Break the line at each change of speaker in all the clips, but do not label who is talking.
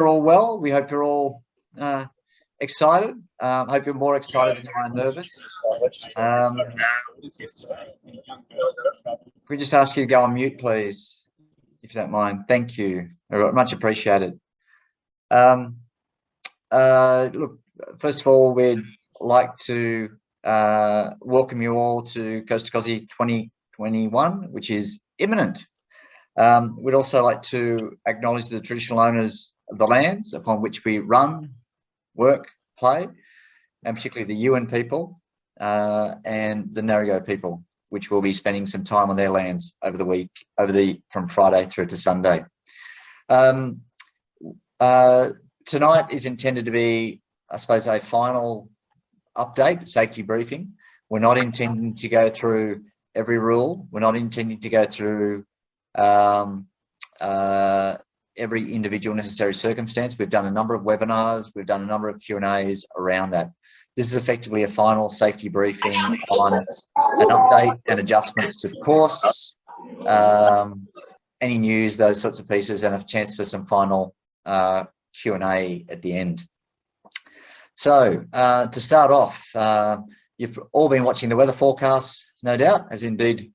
You're all well. We hope you're all excited. Hope you're more excited than I am nervous. Can we just ask you to go on mute, please, if you don't mind? Thank you. Much appreciated. Look, first of all, we'd like to welcome you all to Coast To Kosci 2021, which is imminent. We'd also like to acknowledge the traditional owners of the lands upon which we run, work, play, and particularly the Yuin people and the Ngarigo people, which will be spending some time on their lands over the week, from Friday through to Sunday. Tonight is intended to be, I suppose, a final update, safety briefing. We're not intending to go through every rule. We're not intending to go through every individual necessary circumstance. We've done a number of webinars. We've done a number of Q&As around that. This is effectively a final safety briefing on an update and adjustments to the course, any news, those sorts of pieces, and a chance for some final Q&A at the end. So to start off, you've all been watching the weather forecasts, no doubt, as indeed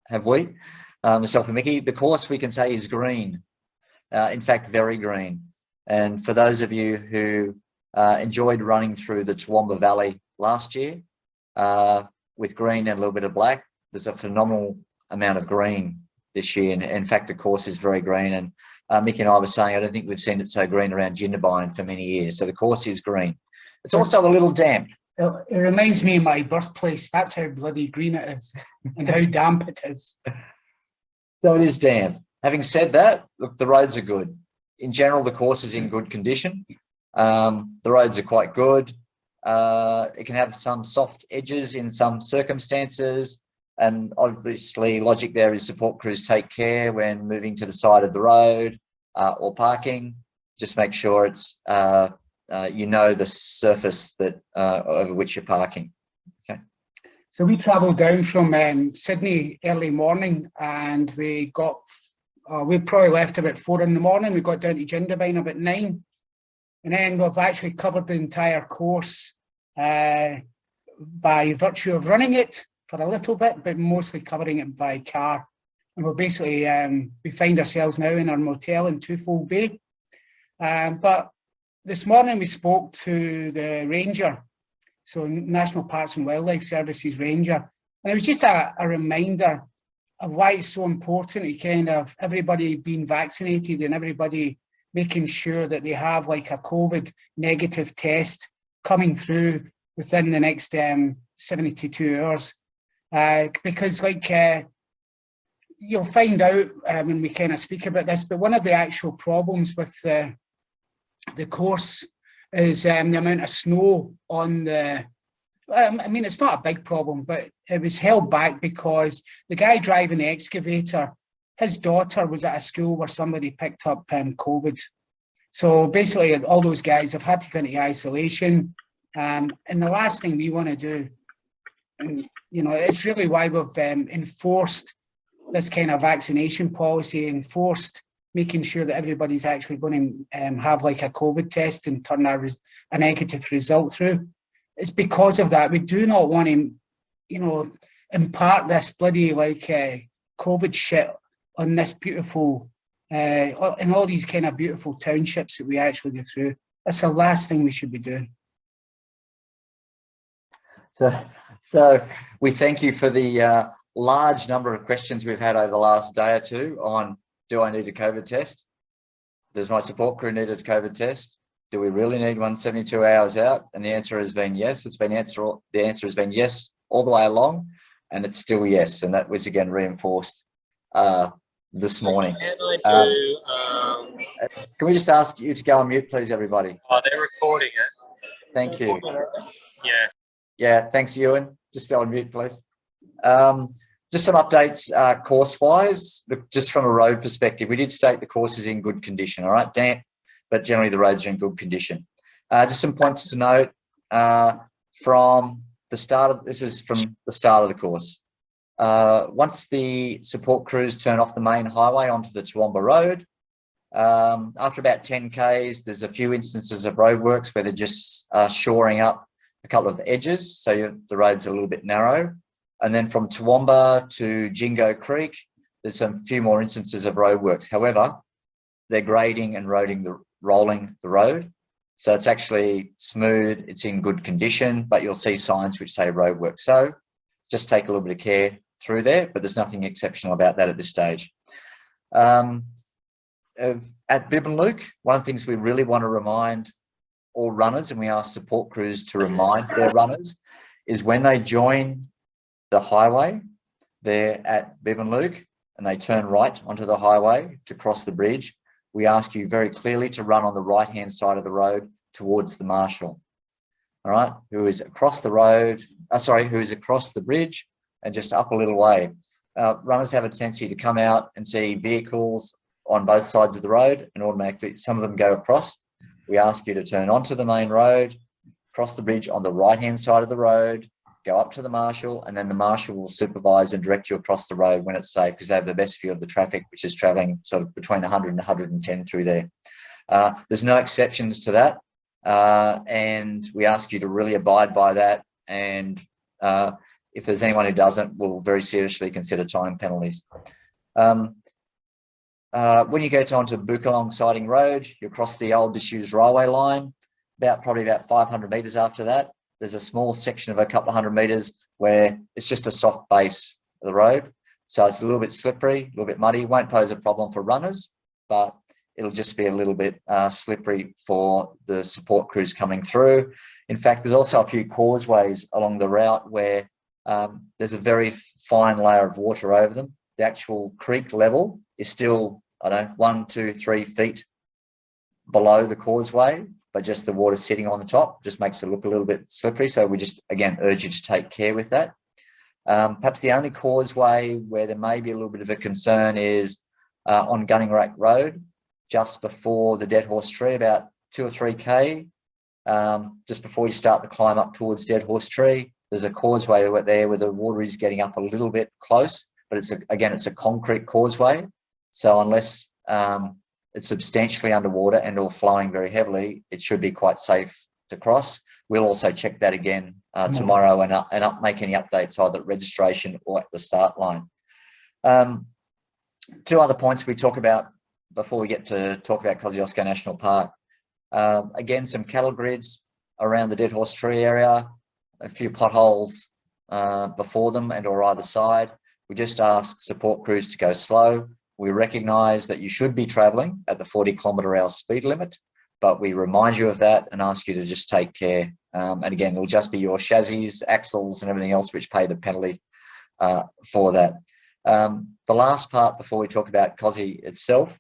have we. Myself and Mickey. The course, we can say, is green. In fact, very green. And for those of you who enjoyed running through the Toowoomba Valley last year with green and a little bit of black, there's a phenomenal amount of green this year. And in fact, the course is very green. And Mickey and I were saying, I don't think we've seen it so green around Jindabyne for many years. So the course is green. It's also a little damp.
It reminds me of my birthplace. That's how bloody green it is and how damp it is.
So it is damp. Having said that, look, the roads are good. In general, the course is in good condition. The roads are quite good. It can have some soft edges in some circumstances. And obviously, logic there is support crews take care when moving to the side of the road or parking. Just make sure it's, you know, the surface that over which you're parking. Okay.
So we travelled down from Sydney early morning, and we probably left about 4 in the morning. We got down to Jindabyne about 9, and then we've actually covered the entire course by virtue of running it for a little bit, but mostly covering it by car. And we're basically we find ourselves now in our motel in Twofold Bay. But this morning we spoke to the ranger, so National Parks and Wildlife Services ranger, and it was just a reminder of why it's so important to kind of everybody being vaccinated and everybody making sure that they have like a COVID negative test coming through within the next 72 hours. Because like you'll find out when we kind of speak about this, but one of the actual problems with the course is the amount of snow on the, I mean, it's not a big problem, but it was held back because the guy driving the excavator, his daughter was at a school where somebody picked up COVID. So basically all those guys have had to go into isolation. And the last thing we want to do, and you know, it's really why we've enforced this kind of vaccination policy, enforced making sure that everybody's actually going to have like a COVID test and turn a negative result through. It's because of that. We do not want to, you know, impart this bloody like COVID shit on this beautiful, in all these kind of beautiful townships that we actually go through. That's the last thing we should be doing.
So we thank you for the large number of questions we've had over the last day or two on, do I need a COVID test? Does my support crew need a COVID test? Do we really need one 72 hours out? And the answer has been yes. The answer has been yes all the way along, and it's still yes. And that was again reinforced this morning. Can we just ask you to go on mute, please, everybody?
Oh, they're recording it.
Thank you.
Yeah.
Yeah, thanks, Ewan. Just go on mute, please. Just some updates course-wise, just from a road perspective. We did state the course is in good condition, all right, damp, but generally the roads are in good condition. Just some points to note from the start of, this is from the start of the course. Once the support crews turn off the main highway onto the Toowoomba Road, After about 10 Ks, there's a few instances of roadworks where they're just shoring up a couple of edges, so the road's a little bit narrow. And then from Toowoomba to Jingo Creek, there's a few more instances of roadworks. However, they're grading and rolling the road. So it's actually smooth, it's in good condition, but you'll see signs which say roadwork. So just take a little bit of care through there, but there's nothing exceptional about that at this stage. At Bibbinlook, one of the things we really want to remind all runners, and we ask support crews to remind their runners, is when they join the highway there at Bibbinlook and they turn right onto the highway to cross the bridge, we ask you very clearly to run on the right-hand side of the road towards the marshal, all right, who is across the road, who is across the bridge and just up a little way. Runners have a tendency to come out and see vehicles on both sides of the road and automatically, some of them go across. We ask you to turn onto the main road, cross the bridge on the right-hand side of the road, go up to the marshal, and then the marshal will supervise and direct you across the road when it's safe, because they have the best view of the traffic, which is travelling sort of between 100 and 110 through there. There's no exceptions to that, and we ask you to really abide by that. And if there's anyone who doesn't, we'll very seriously consider time penalties. When you go onto Bukalong Siding Road, you cross the old disused railway line. Probably about 500 metres after that, there's a small section of a couple of 100 metres where it's just a soft base of the road. So it's a little bit slippery, a little bit muddy. Won't pose a problem for runners, but it'll just be a little bit slippery for the support crews coming through. In fact, there's also a few causeways along the route where there's a very fine layer of water over them. The actual creek level is still, I don't know, 1, 2, 3 feet below the causeway, but just the water sitting on the top just makes it look a little bit slippery. So we just, again, urge you to take care with that. Perhaps the only causeway where there may be a little bit of a concern is on Gunningrack Road, just before the Dead Horse Tree, about 2 or 3 K, just before you start the climb up towards Dead Horse Tree. There's a causeway there where the water is getting up a little bit close, but it's a concrete causeway. So unless it's substantially underwater and or flowing very heavily, it should be quite safe to cross. We'll also check that again tomorrow and make any updates either at registration or at the start line. 2 other points we talk about before we get to talk about Kosciuszko National Park. Again, some cattle grids around the Dead Horse Tree area, a few potholes before them and or either side. We just ask support crews to go slow. We recognise that you should be travelling at the 40km/h speed limit, but we remind you of that and ask you to just take care. And again, it'll just be your chassis, axles and everything else which pay the penalty for that. The last part before we talk about Kosci itself,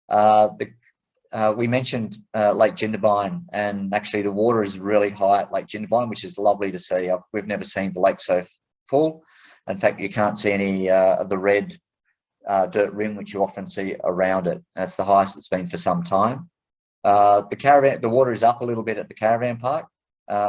we mentioned Lake Jindabyne, and actually the water is really high at Lake Jindabyne, which is lovely to see. We've never seen the lake so full. In fact, you can't see any of the red dirt rim which you often see around it. That's the highest it's been for some time. The water is up a little bit at the caravan park.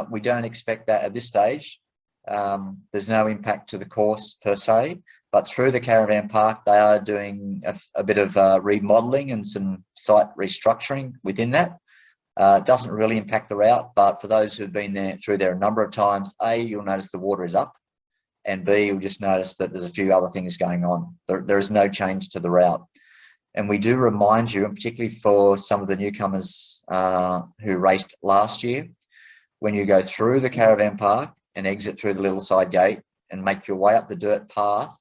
We don't expect that at this stage. There's no impact to the course per se, but through the caravan park, they are doing a bit of remodeling and some site restructuring within that. It doesn't really impact the route, but for those who've been through there a number of times, A, you'll notice the water is up, and B, you'll just notice that there's a few other things going on. There is no change to the route. And we do remind you, and particularly for some of the newcomers who raced last year, when you go through the caravan park and exit through the little side gate and make your way up the dirt path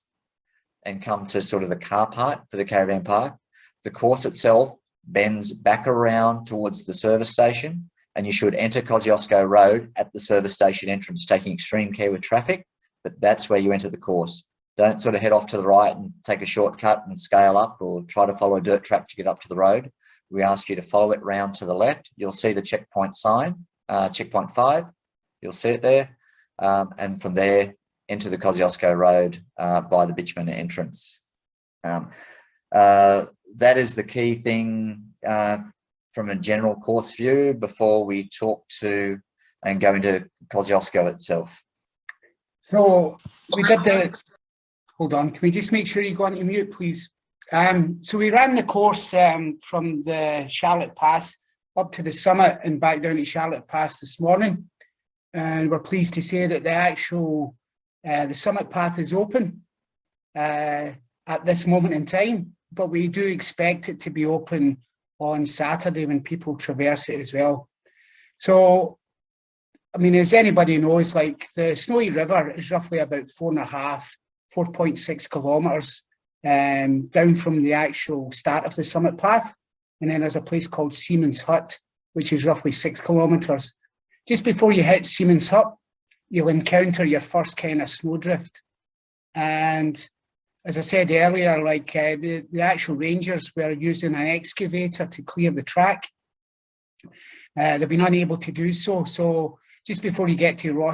and come to sort of the car park for the caravan park, the course itself bends back around towards the service station, and you should enter Kosciuszko Road at the service station entrance, taking extreme care with traffic, but that's where you enter the course. Don't sort of head off to the right and take a shortcut and scale up or try to follow a dirt track to get up to the road. We ask you to follow it round to the left. You'll see the checkpoint sign, checkpoint 5. You'll see it there. And from there, enter the Kosciuszko Road by the bitumen entrance. That is the key thing from a general course view before we talk to and go into Kosciuszko itself.
So we did hold on, can we just make sure you go onto mute, please? So we ran the course from the Charlotte Pass up to the summit and back down to Charlotte Pass this morning. And we're pleased to say that the actual, the summit path is open at this moment in time, but we do expect it to be open on Saturday when people traverse it as well. So, I mean, as anybody knows, like the Snowy River is roughly about 4.6 kilometres down from the actual start of the summit path. And then there's a place called Seaman's Hut, which is roughly 6 kilometres. Just before you hit Seaman's Hut, you'll encounter your first kind of snowdrift. And as I said earlier, like the actual rangers were using an excavator to clear the track. They've been unable to do so. So just before you get to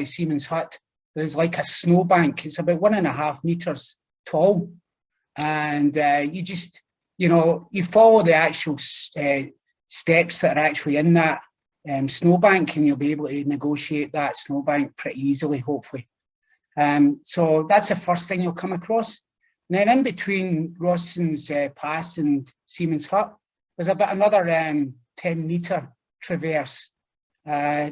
Seaman's Hut, there's like a snowbank. It's about 1.5 meters tall. And you just, you know, you follow the actual steps that are actually in that snowbank, and you'll be able to negotiate that snowbank pretty easily, hopefully. So that's the first thing you'll come across. And then in between Rawson's Pass and Seaman's Hut, there's about another 10-meter traverse.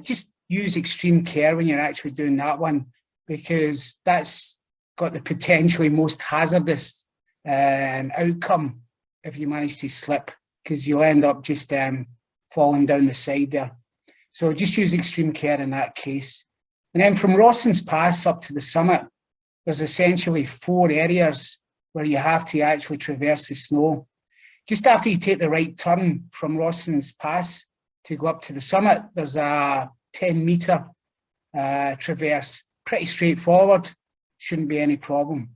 Just use extreme care when you're actually doing that one, because that's got the potentially most hazardous outcome if you manage to slip, because you'll end up just falling down the side there. So just use extreme care in that case. And then from Rawson's Pass up to the summit, there's essentially 4 areas where you have to actually traverse the snow. Just after you take the right turn from Rawson's Pass to go up to the summit, there's a 10-meter traverse. Pretty straightforward, shouldn't be any problem.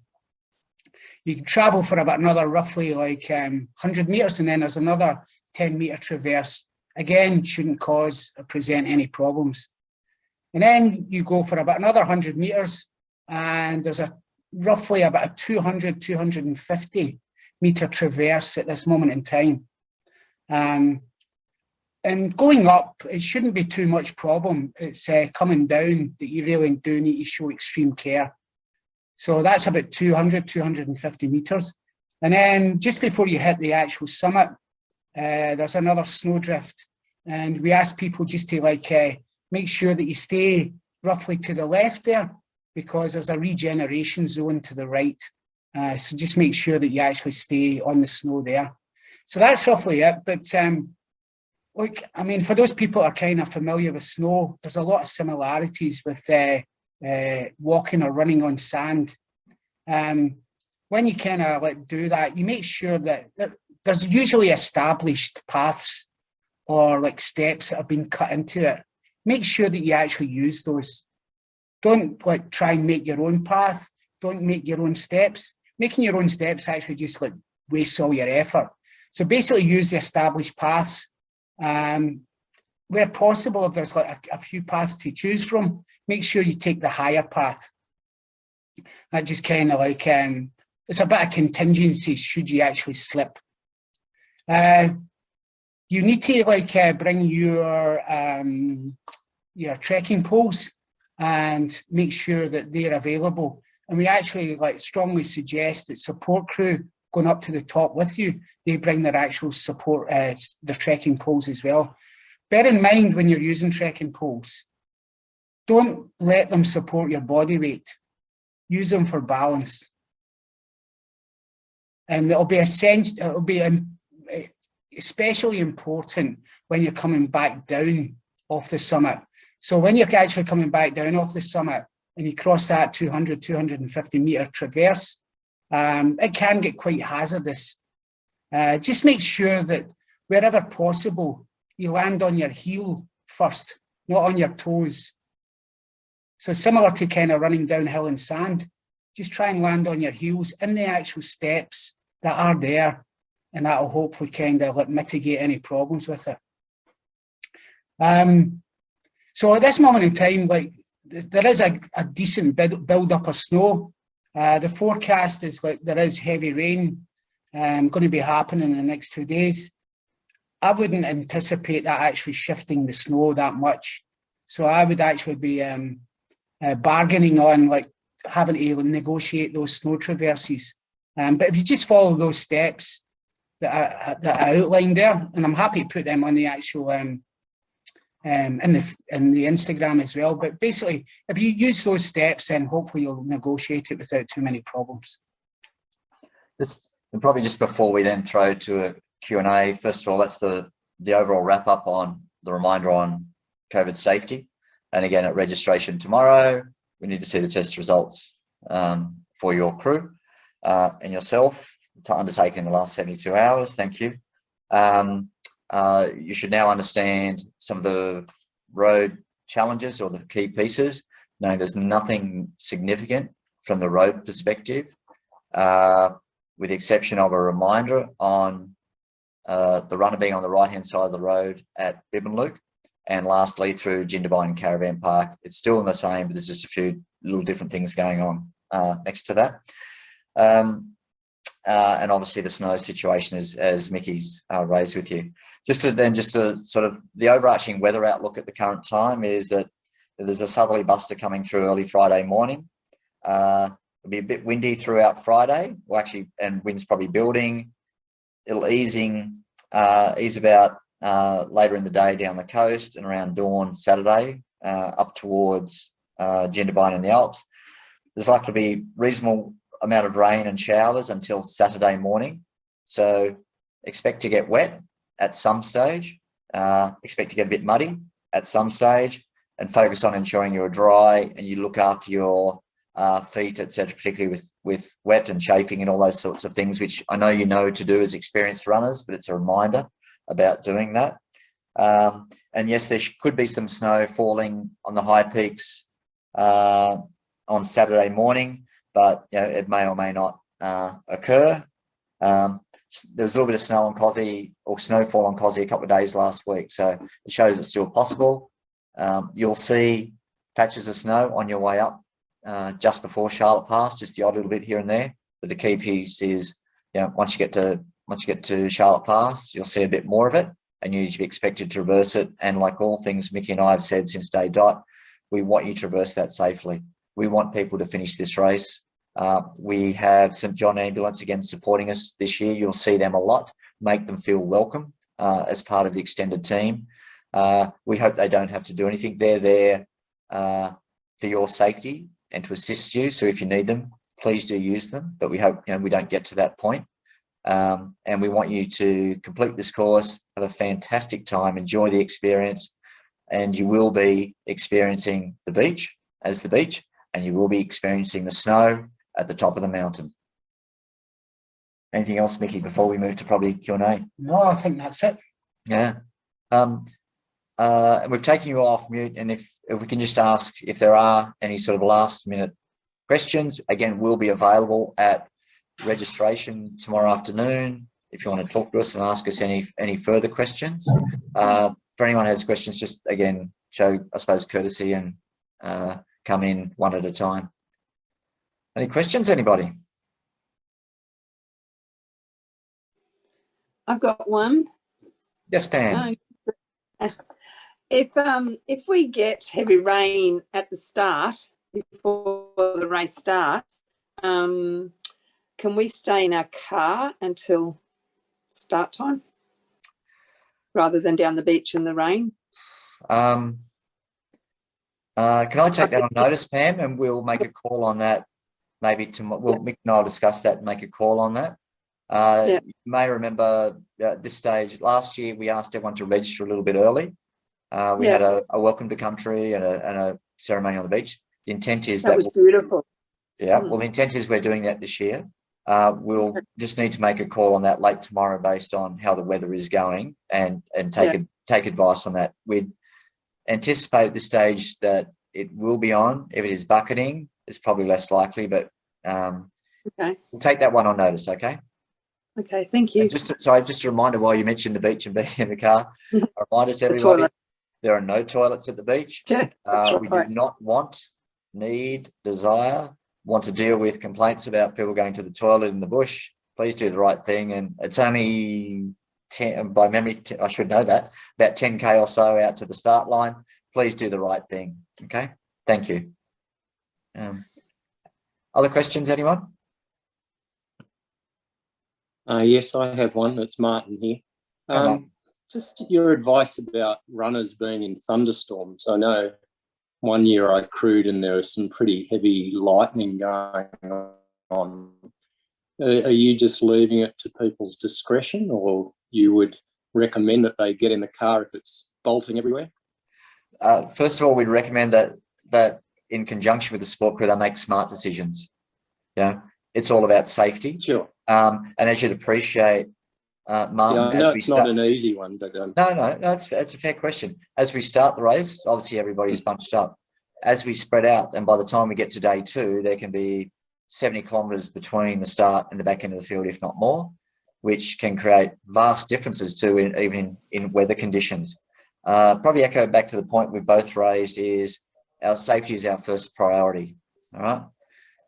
You can travel for about another roughly like 100 meters, and then there's another 10-meter traverse. Again, shouldn't cause or present any problems. And then you go for about another 100 meters, and there's a roughly about a 250 meter traverse at this moment in time. And going up, it shouldn't be too much problem. It's coming down that you really do need to show extreme care. So that's about 250 meters. And then just before you hit the actual summit, there's another snowdrift. And we ask people just to like make sure that you stay roughly to the left there, because there's a regeneration zone to the right. So just make sure that you actually stay on the snow there. So that's roughly it. But like, I mean, for those people that are kind of familiar with snow, there's a lot of similarities with walking or running on sand. When you kind of like do that, you make sure that there's usually established paths or like steps that have been cut into it. Make sure that you actually use those. Don't like try and make your own path. Don't make your own steps. Making your own steps actually just like wastes all your effort. So basically use the established paths. Where possible, if there's like a few paths to choose from, make sure you take the higher path. That just kind of like, it's a bit of contingency should you actually slip. You need to like bring your trekking poles and make sure that they're available. And we actually like strongly suggest that support crew going up to the top with you, they bring their actual support, their trekking poles as well. Bear in mind when you're using trekking poles, don't let them support your body weight. Use them for balance. And it'll be essential, it'll be especially important when you're coming back down off the summit. So when you're actually coming back down off the summit and you cross that 250 meter traverse, it can get quite hazardous. Just make sure that wherever possible, you land on your heel first, not on your toes. So similar to kind of running downhill in sand, just try and land on your heels in the actual steps that are there, and that will hopefully kind of like mitigate any problems with it. So at this moment in time, like there is a decent build up of snow. The forecast is like there is heavy rain going to be happening in the next 2 days. I wouldn't anticipate that actually shifting the snow that much. So I would actually be bargaining on like having to negotiate those snow traverses. But if you just follow those steps that I outlined there, and I'm happy to put them on the actual in the Instagram as well. But basically, if you use those steps, then hopefully you'll negotiate it without too many problems.
And probably just before we then throw to a Q&A, first of all, that's the overall wrap up on the reminder on COVID safety. And again, at registration tomorrow, we need to see the test results for your crew and yourself to undertake in the last 72 hours. Thank you. You should now understand some of the road challenges or the key pieces. No, there's nothing significant from the road perspective, with the exception of a reminder on the runner being on the right-hand side of the road at Bibbenluke, and lastly through Jindabyne Caravan Park. It's still the same, but there's just a few little different things going on next to that. And obviously the snow situation as Mickey's raised with you. Just to sort of the overarching weather outlook at the current time is that there's a southerly buster coming through early Friday morning. It'll be a bit windy throughout Friday, well, actually, and winds probably building. It'll ease about later in the day down the coast and around dawn Saturday up towards Jindabyne and the Alps. There's likely to be reasonable amount of rain and showers until Saturday morning. So expect to get wet at some stage, expect to get a bit muddy at some stage, and focus on ensuring you're dry and you look after your feet, etc., particularly with wet and chafing and all those sorts of things, which I know you know to do as experienced runners, but it's a reminder about doing that. And yes, there could be some snow falling on the high peaks on Saturday morning, but you know, it may or may not occur. There was a little bit of snow on Kosci, or snowfall on Kosci a couple of days last week, so it shows it's still possible. You'll see patches of snow on your way up just before Charlotte Pass, just the odd little bit here and there. But the key piece is, you know, once you get to Charlotte Pass, you'll see a bit more of it, and you need to be expected to traverse it. And like all things Mickey and I have said since day dot, we want you to traverse that safely. We want people to finish this race. We have St John Ambulance again supporting us this year. You'll see them a lot. Make them feel welcome as part of the extended team. We hope they don't have to do anything. They're there for your safety and to assist you. So if you need them, please do use them. But we hope, you know, we don't get to that point. And we want you to complete this course, have a fantastic time, enjoy the experience, and you will be experiencing the beach as the beach, and you will be experiencing the snow at the top of the mountain. Anything else, Mickey, before we move to probably Q&A?
No, I think that's it.
Yeah. We've taken you off mute, and if we can just ask if there are any sort of last minute questions, again, we'll be available at registration tomorrow afternoon if you want to talk to us and ask us any further questions. For anyone who has questions, just again show, I suppose, courtesy and come in one at a time. Any questions, anybody?
I've got one.
Yes, Pam.
If we get heavy rain at the start, before the race starts, can we stay in our car until start time rather than down the beach in the rain?
Can I take that on notice, Pam, and we'll make a call on that maybe tomorrow. Well, Mick and I will discuss that and make a call on that. You may remember at this stage last year we asked everyone to register a little bit early. We had a welcome to country and a ceremony on the beach. The intent is that
was beautiful.
Yeah, well, the intent is we're doing that this year. We'll just need to make a call on that late tomorrow based on how the weather is going and take advice on that. We'd anticipate at this stage that it will be on. If it is bucketing, it's probably less likely, but we'll take that one on notice, okay?
Okay, thank you.
And just a reminder, while you mentioned the beach and being in the car, a reminder to everybody, there are no toilets at the beach. We do not want, need, desire, want to deal with complaints about people going to the toilet in the bush. Please do the right thing. And it's only 10, by memory, I should know that, about 10K or so out to the start line. Please do the right thing, okay? Thank you. Other questions, anyone?
Yes, I have one. It's Martin here. Just your advice about runners being in thunderstorms. I know one year I crewed and there was some pretty heavy lightning going on. Are you just leaving it to people's discretion, or you would recommend that they get in the car if it's bolting everywhere?
First of all, we'd recommend that in conjunction with the support crew, they make smart decisions. Yeah, it's all about safety.
Sure.
And as you'd appreciate, Martin,
yeah, I know it's not an easy one, but
no, it's a fair question. As we start the race, obviously everybody's bunched up. As we spread out, and by the time we get to day 2, there can be 70 kilometres between the start and the back end of the field, if not more, which can create vast differences too, even in weather conditions. Probably echo back to the point we both raised, is our safety is our first priority, all right?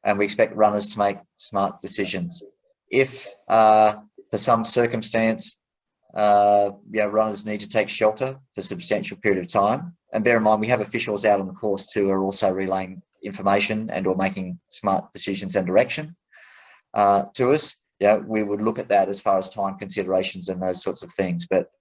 And we expect runners to make smart decisions. If for some circumstance, runners need to take shelter for a substantial period of time, and bear in mind we have officials out on the course too who are also relaying information and or making smart decisions and direction to us. Yeah, we would look at that as far as time considerations and those sorts of things. But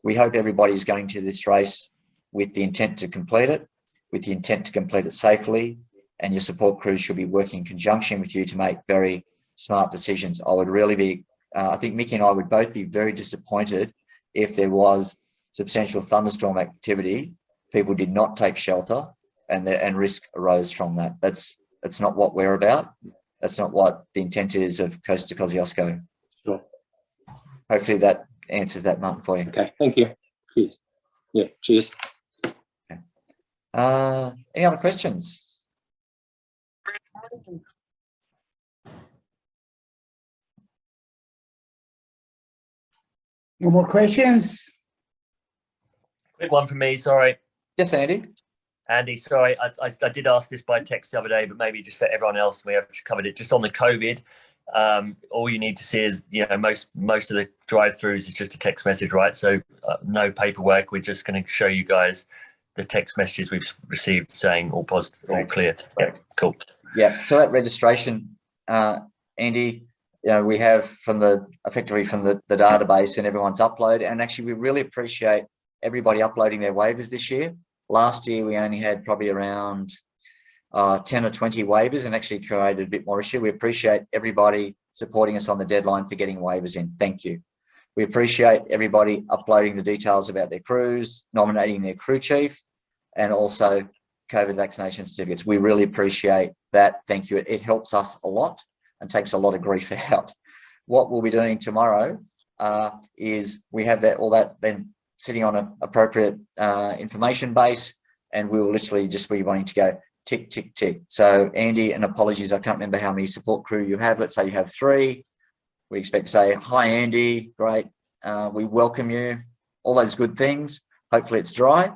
we hope everybody's going to this race with the intent to complete it, with the intent to complete it safely, and your support crews should be working in conjunction with you to make very smart decisions. I would really be, I think Mickey and I would both be very disappointed if there was substantial thunderstorm activity, people did not take shelter, and risk arose from that. That's not what we're about. That's not what the intent is of Coast To Kosci.
Sure.
Hopefully that answers that, Martin, for you.
Okay, thank you. Cheers. Yeah, cheers.
Okay. Any other questions?
No more questions?
Quick one from me, sorry.
Yes, Andy.
Andy, sorry, I did ask this by text the other day, but maybe just for everyone else, we have covered it. Just on the COVID, all you need to see is, most of the drive-throughs is just a text message, right? So no paperwork. We're just going to show you guys the text messages we've received saying all positive, all clear. Yeah, cool.
Yeah. So that registration, Andy, we have effectively from the database, and everyone's uploaded. And actually, we really appreciate everybody uploading their waivers this year. Last year, we only had probably around 10 or 20 waivers, and actually created a bit more issue. We appreciate everybody supporting us on the deadline for getting waivers in. Thank you. We appreciate everybody uploading the details about their crews, nominating their crew chief, and also COVID vaccination certificates. We really appreciate that. Thank you. It helps us a lot and takes a lot of grief out. What we'll be doing tomorrow is we have all that then sitting on an appropriate information base, and we will literally just be wanting to go tick, tick, tick. So Andy, and apologies, I can't remember how many support crew you have. Let's say you have 3. We expect to say, hi, Andy, great. We welcome you, all those good things. Hopefully it's dry.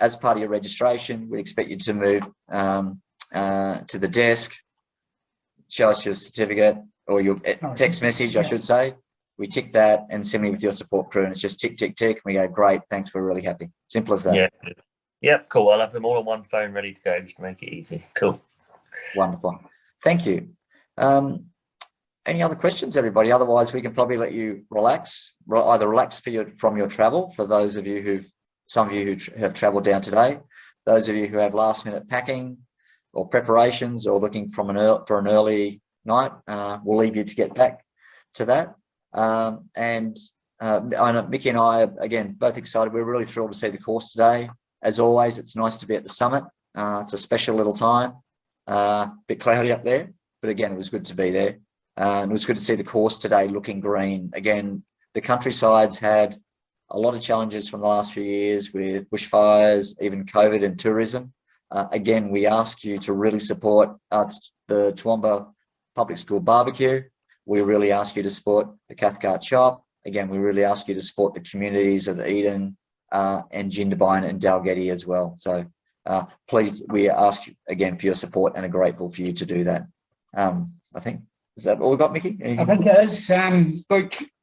As part of your registration, we expect you to move to the desk, show us your certificate or your text message, I should say. We tick that and send me with your support crew, and it's just tick, tick, tick. We go, great, thanks, we're really happy. Simple as that.
Yeah. Yep, cool. I'll have them all on one phone ready to go just to make it easy. Cool.
Wonderful. Thank you. Any other questions, everybody? Otherwise, we can probably let you relax, either relax from your travel, for those of you some of you who have traveled down today, those of you who have last minute packing or preparations or looking for an early night, we'll leave you to get back to that. And I know Mickey and I are, again, both excited. We're really thrilled to see the course today. As always, it's nice to be at the summit. It's a special little time, bit cloudy up there, but again, it was good to be there. And it was good to see the course today looking green. Again, the countryside's had a lot of challenges from the last few years with bushfires, even COVID and tourism. Again, we ask you to really support the Toowoomba Public School Barbecue. We really ask you to support the Cathcart Shop. Again, we really ask you to support the communities of Eden and Jindabyne and Dalgety as well. So please, we ask again for your support and are grateful for you to do that. I think, is that all we got, Mickey?
I think it is.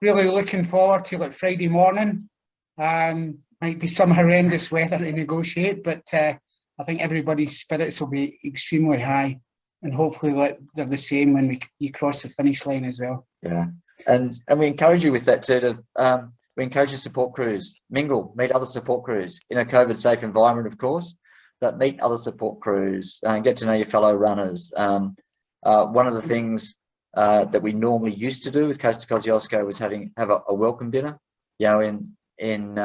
Really looking forward to Friday morning. Might be some horrendous weather to negotiate, but I think everybody's spirits will be extremely high, and hopefully they're the same when you cross the finish line as well.
Yeah, and we encourage you with that too. We encourage your support crews, mingle, meet other support crews in a COVID safe environment, of course, but meet other support crews and get to know your fellow runners. One of the things that we normally used to do with Coast To Kosci was have a welcome dinner. You know, in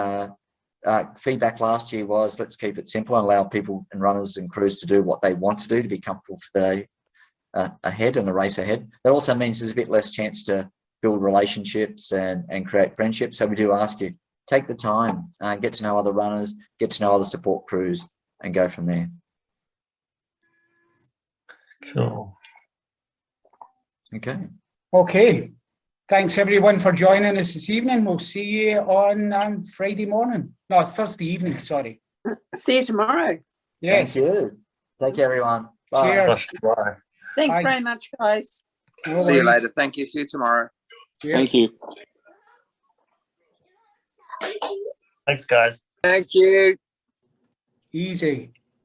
feedback last year was, let's keep it simple and allow people and runners and crews to do what they want to do to be comfortable for the day ahead and the race ahead. That also means there's a bit less chance to build relationships and create friendships. So we do ask you, take the time, get to know other runners, get to know other support crews, and go from there.
Cool.
Okay.
Okay. Thanks everyone for joining us this evening. We'll see you on Friday morning. No, Thursday evening, sorry.
See you tomorrow.
Yes.
Thank you. Take care, everyone. Bye.
Cheers.
Bye.
Thanks
Bye.
very much, guys.
No
See you
worries.
later. Thank you. See you tomorrow.
Cheers.
Thank you.
Thanks, guys.
Thank you.
Easy.